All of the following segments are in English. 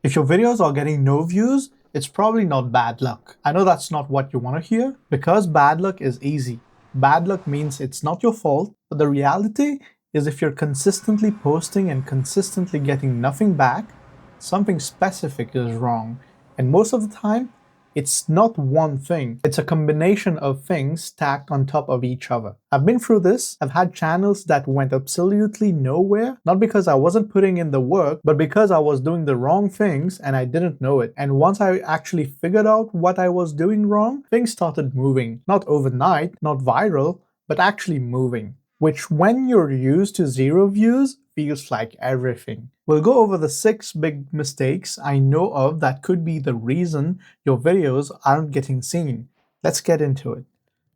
If your videos are getting no views, it's probably not bad luck. I know that's not what you want to hear, because bad luck is easy. Bad luck means it's not your fault, but the reality is if you're consistently posting and consistently getting nothing back, something specific is wrong. And most of the time, it's not one thing, it's a combination of things stacked on top of each other. I've been through this. I've had channels that went absolutely nowhere, not because I wasn't putting in the work, but because I was doing the wrong things and I didn't know it. And once I actually figured out what I was doing wrong, things started moving. Not overnight, not viral, but actually moving. Which, when you're used to 0 views, feels like everything. We'll go over the 6 big mistakes I know of that could be the reason your videos aren't getting seen. Let's get into it.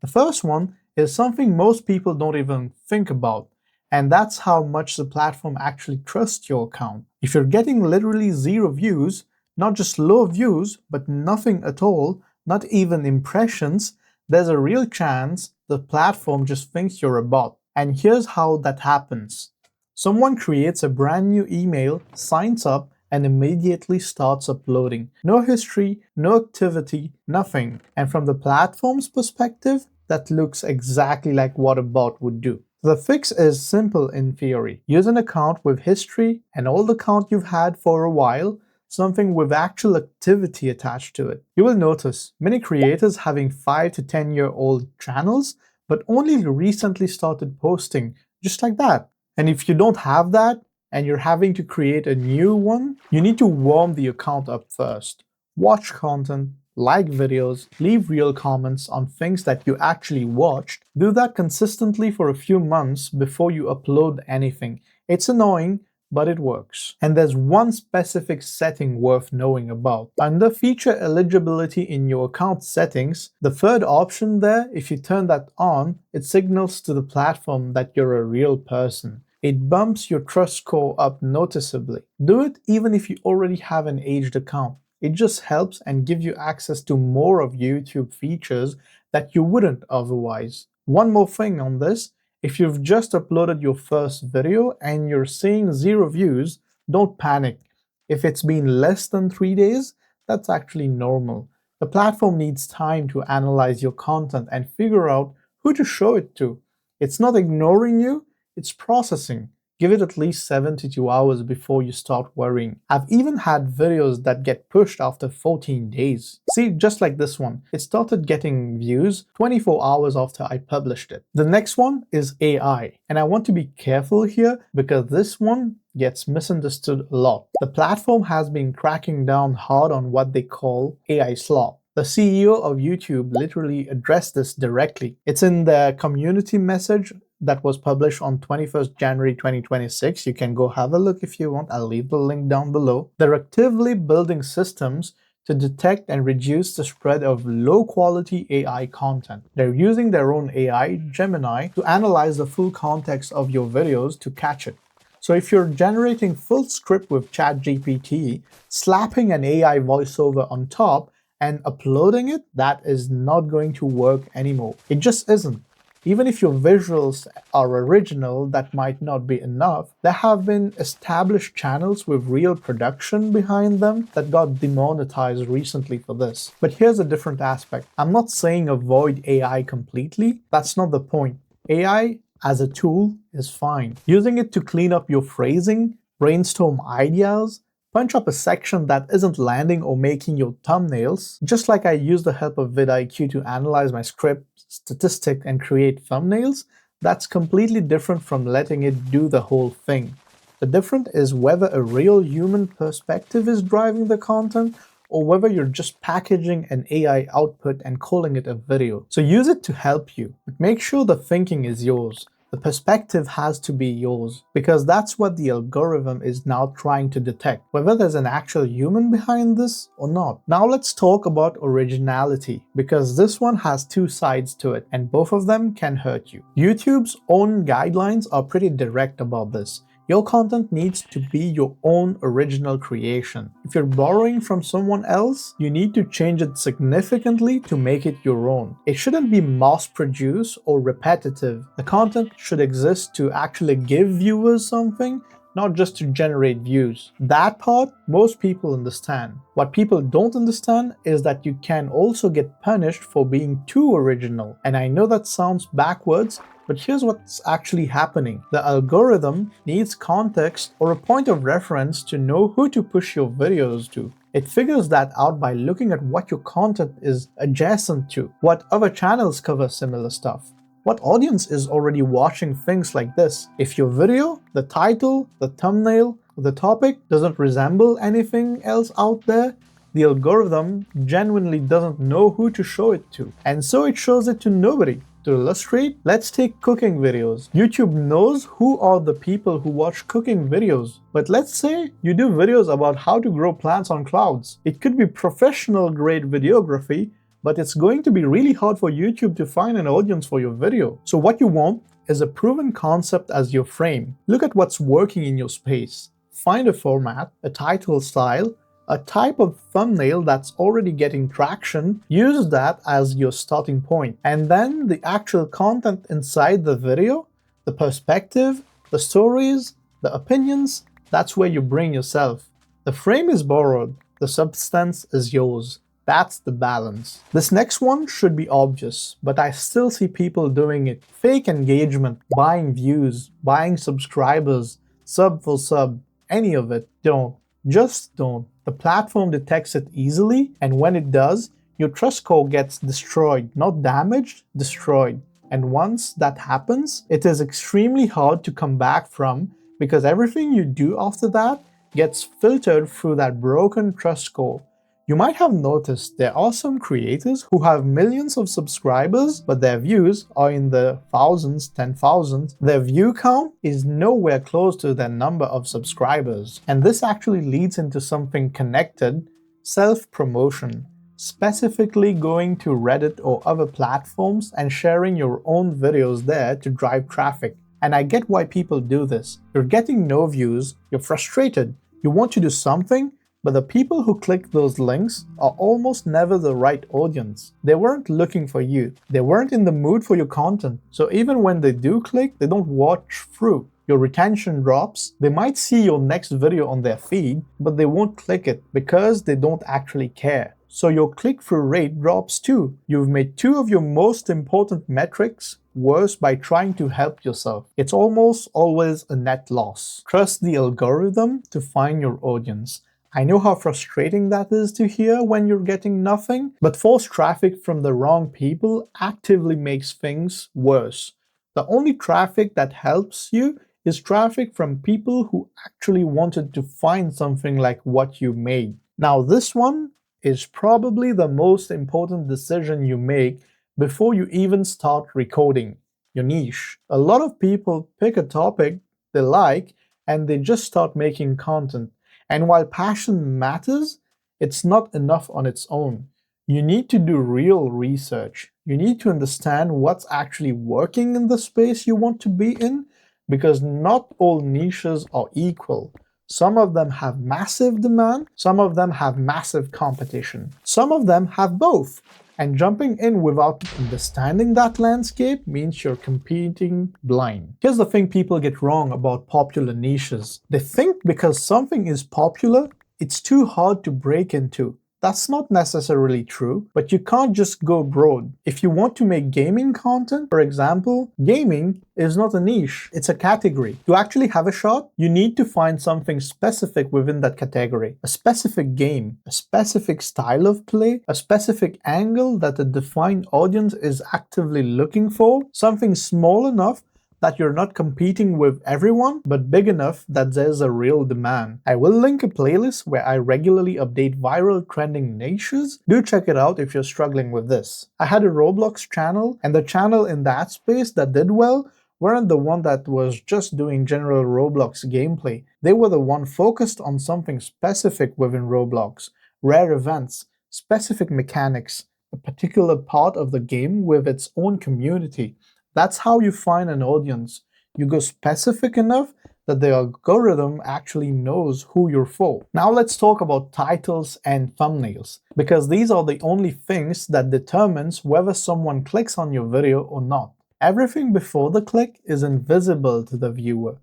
The first one is something most people don't even think about, and that's how much the platform actually trusts your account. If you're getting literally 0 views, not just low views, but nothing at all, not even impressions, there's a real chance the platform just thinks you're a bot. And here's how that happens. Someone creates a brand new email, signs up, and immediately starts uploading. No history, no activity, nothing. And from the platform's perspective, that looks exactly like what a bot would do. The fix is simple in theory. Use an account with history and old account you've had for a while, something with actual activity attached to it. You will notice many creators having 5 to 10-year-old channels, but only recently started posting, just like that. And if you don't have that, and you're having to create a new one, you need to warm the account up first. Watch content, like videos, leave real comments on things that you actually watched. Do that consistently for a few months before you upload anything. It's annoying, but it works. And there's one specific setting worth knowing about. Under feature eligibility in your account settings, the third option there, if you turn that on, it signals to the platform that you're a real person. It bumps your trust score up noticeably. Do it even if you already have an aged account. It just helps and gives you access to more of YouTube features that you wouldn't otherwise. One more thing on this. If you've just uploaded your first video and you're seeing 0 views, don't panic. If it's been less than 3 days, that's actually normal. The platform needs time to analyze your content and figure out who to show it to. It's not ignoring you, it's processing. Give it at least 72 hours before you start worrying. I've even had videos that get pushed after 14 days. See, just like this one. It started getting views 24 hours after I published it. The next one is AI. And I want to be careful here because this one gets misunderstood a lot. The platform has been cracking down hard on what they call AI slop. The CEO of YouTube literally addressed this directly. It's in the community message that was published on 21st January 2026. You can go have a look if you want. I'll leave the link down below. They're actively building systems to detect and reduce the spread of low-quality AI content. They're using their own AI, Gemini, to analyze the full context of your videos to catch it. So if you're generating full script with ChatGPT, slapping an AI voiceover on top, and uploading it, that is not going to work anymore. It just isn't. Even if your visuals are original, that might not be enough. There have been established channels with real production behind them that got demonetized recently for this. But here's a different aspect. I'm not saying avoid AI completely. That's not the point. AI as a tool is fine. Using it to clean up your phrasing, brainstorm ideas, punch up a section that isn't landing or making your thumbnails, just like I use the help of vidIQ to analyze my script, statistic, and create thumbnails, that's completely different from letting it do the whole thing. The difference is whether a real human perspective is driving the content or whether you're just packaging an AI output and calling it a video. So use it to help you, but make sure the thinking is yours. The perspective has to be yours, because that's what the algorithm is now trying to detect, whether there's an actual human behind this or not. Now let's talk about originality, because this one has 2 sides to it, and both of them can hurt you. YouTube's own guidelines are pretty direct about this. Your content needs to be your own original creation. If you're borrowing from someone else, you need to change it significantly to make it your own. It shouldn't be mass-produced or repetitive. The content should exist to actually give viewers something, not just to generate views. That part, most people understand. What people don't understand is that you can also get punished for being too original. And I know that sounds backwards, but here's what's actually happening. The algorithm needs context or a point of reference to know who to push your videos to. It figures that out by looking at what your content is adjacent to, what other channels cover similar stuff, what audience is already watching things like this. If your video, the title, the thumbnail, the topic doesn't resemble anything else out there, the algorithm genuinely doesn't know who to show it to, and so it shows it to nobody. To illustrate, let's take cooking videos. YouTube knows who are the people who watch cooking videos. But let's say you do videos about how to grow plants on clouds. It could be professional grade videography, but it's going to be really hard for YouTube to find an audience for your video. So what you want is a proven concept as your frame. Look at what's working in your space. Find a format, a title style, a type of thumbnail that's already getting traction, use that as your starting point. And then the actual content inside the video, the perspective, the stories, the opinions, that's where you bring yourself. The frame is borrowed, the substance is yours. That's the balance. This next one should be obvious, but I still see people doing it. Fake engagement, buying views, buying subscribers, sub for sub, any of it. Don't. Just don't. The platform detects it easily, and when it does, your trust score gets destroyed. Not damaged, destroyed. And once that happens, it is extremely hard to come back from, because everything you do after that gets filtered through that broken trust score. You might have noticed there are some creators who have millions of subscribers, but their views are in the thousands, 10,000s. Their view count is nowhere close to their number of subscribers. And this actually leads into something connected: self-promotion. Specifically going to Reddit or other platforms and sharing your own videos there to drive traffic. And I get why people do this. You're getting no views, you're frustrated, you want to do something, but the people who click those links are almost never the right audience. They weren't looking for you. They weren't in the mood for your content. So even when they do click, they don't watch through. Your retention drops. They might see your next video on their feed, but they won't click it because they don't actually care. So your click-through rate drops too. You've made two of your most important metrics worse by trying to help yourself. It's almost always a net loss. Trust the algorithm to find your audience. I know how frustrating that is to hear when you're getting nothing, but forced traffic from the wrong people actively makes things worse. The only traffic that helps you is traffic from people who actually wanted to find something like what you made. Now this one is probably the most important decision you make before you even start recording: your niche. A lot of people pick a topic they like and they just start making content. And while passion matters, it's not enough on its own. You need to do real research. You need to understand what's actually working in the space you want to be in, because not all niches are equal. Some of them have massive demand, some of them have massive competition. Some of them have both. And jumping in without understanding that landscape means you're competing blind. Here's the thing people get wrong about popular niches. They think because something is popular, it's too hard to break into. That's not necessarily true, but you can't just go broad. If you want to make gaming content, for example, gaming is not a niche, it's a category. To actually have a shot, you need to find something specific within that category. A specific game, a specific style of play, a specific angle that a defined audience is actively looking for, something small enough that you're not competing with everyone, but big enough that there's a real demand. I will link a playlist where I regularly update viral trending niches. Do check it out if you're struggling with this. I had a Roblox channel, and the channel in that space that did well weren't the one that was just doing general Roblox gameplay. They were the one focused on something specific within Roblox, rare events, specific mechanics, a particular part of the game with its own community. That's how you find an audience. You go specific enough that the algorithm actually knows who you're for. Now let's talk about titles and thumbnails, because these are the only things that determines whether someone clicks on your video or not. Everything before the click is invisible to the viewer.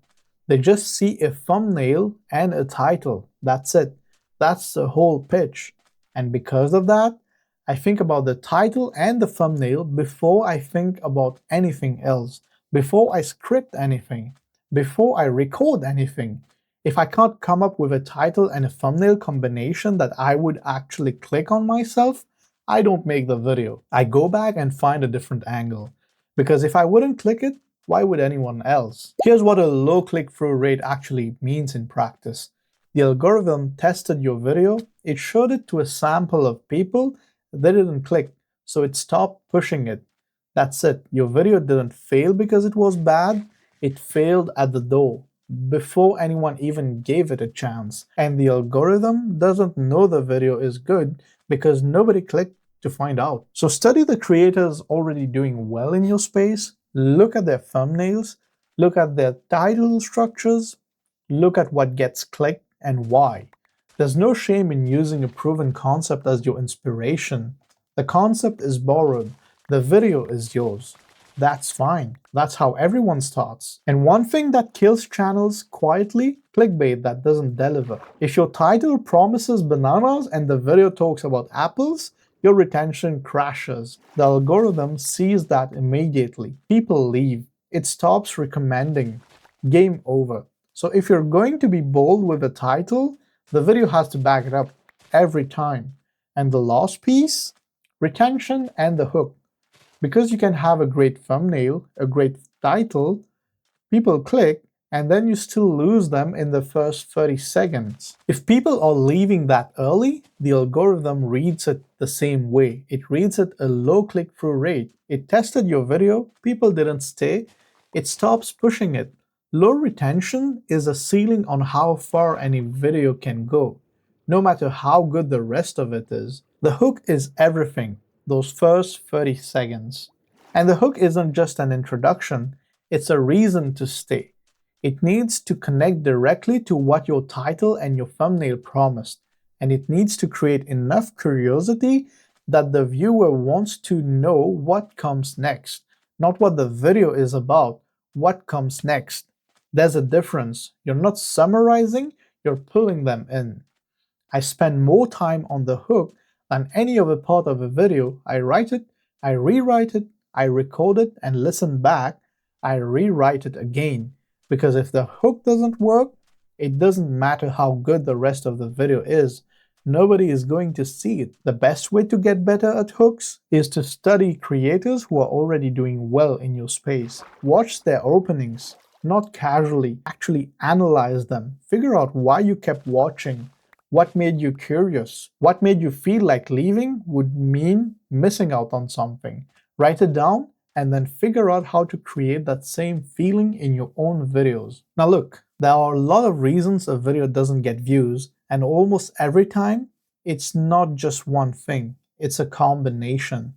They just see a thumbnail and a title. That's it. That's the whole pitch. And because of that, I think about the title and the thumbnail before I think about anything else, before I script anything, before I record anything. If I can't come up with a title and a thumbnail combination that I would actually click on myself, I don't make the video. I go back and find a different angle. Because if I wouldn't click it, why would anyone else? Here's what a low click-through rate actually means in practice. The algorithm tested your video, it showed it to a sample of people, they didn't click, so it stopped pushing it. That's it. Your video didn't fail because it was bad, it failed at the door, before anyone even gave it a chance. And the algorithm doesn't know the video is good because nobody clicked to find out. So study the creators already doing well in your space, look at their thumbnails, look at their title structures, look at what gets clicked and why. There's no shame in using a proven concept as your inspiration. The concept is borrowed, the video is yours. That's fine. That's how everyone starts. And one thing that kills channels quietly, clickbait that doesn't deliver. If your title promises bananas and the video talks about apples, your retention crashes. The algorithm sees that immediately. People leave. It stops recommending. Game over. So if you're going to be bold with a title, the video has to back it up every time. And the last piece? Retention and the hook. Because you can have a great thumbnail, a great title, people click, and then you still lose them in the first 30 seconds. If people are leaving that early, the algorithm reads it the same way. It reads it a low click-through rate. It tested your video, people didn't stay, it stops pushing it. Low retention is a ceiling on how far any video can go, no matter how good the rest of it is. The hook is everything, those first 30 seconds. And the hook isn't just an introduction, it's a reason to stay. It needs to connect directly to what your title and your thumbnail promised, and it needs to create enough curiosity that the viewer wants to know what comes next, not what the video is about, what comes next. There's a difference. You're not summarizing, you're pulling them in. I spend more time on the hook than any other part of a video. I write it, I rewrite it, I record it and listen back, I rewrite it again. Because if the hook doesn't work, it doesn't matter how good the rest of the video is. Nobody is going to see it. The best way to get better at hooks is to study creators who are already doing well in your space. Watch their openings, not casually. Actually analyze them. Figure out why you kept watching. What made you curious? What made you feel like leaving would mean missing out on something. Write it down and then figure out how to create that same feeling in your own videos. Now look, there are a lot of reasons a video doesn't get views, and almost every time, it's not just one thing, it's a combination.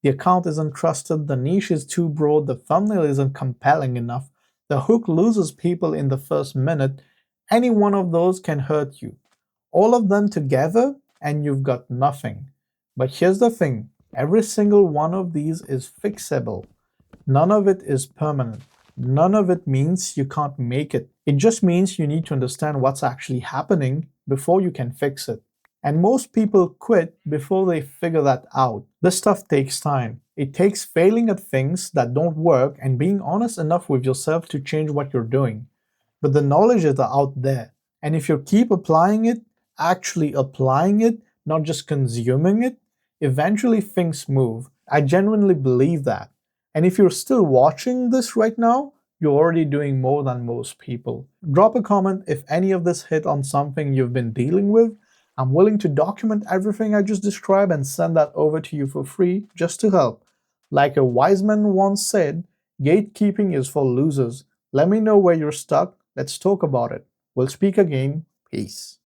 The account isn't trusted, the niche is too broad, the thumbnail isn't compelling enough, the hook loses people in the first minute. Any one of those can hurt you. All of them together, and you've got nothing. But here's the thing, every single one of these is fixable. None of it is permanent. None of it means you can't make it. It just means you need to understand what's actually happening before you can fix it. And most people quit before they figure that out. This stuff takes time. It takes failing at things that don't work and being honest enough with yourself to change what you're doing. But the knowledge is out there. And if you keep applying it, actually applying it, not just consuming it, eventually things move. I genuinely believe that. And if you're still watching this right now, you're already doing more than most people. Drop a comment if any of this hit on something you've been dealing with. I'm willing to document everything I just described and send that over to you for free just to help. Like a wise man once said, gatekeeping is for losers. Let me know where you're stuck. Let's talk about it. We'll speak again. Peace.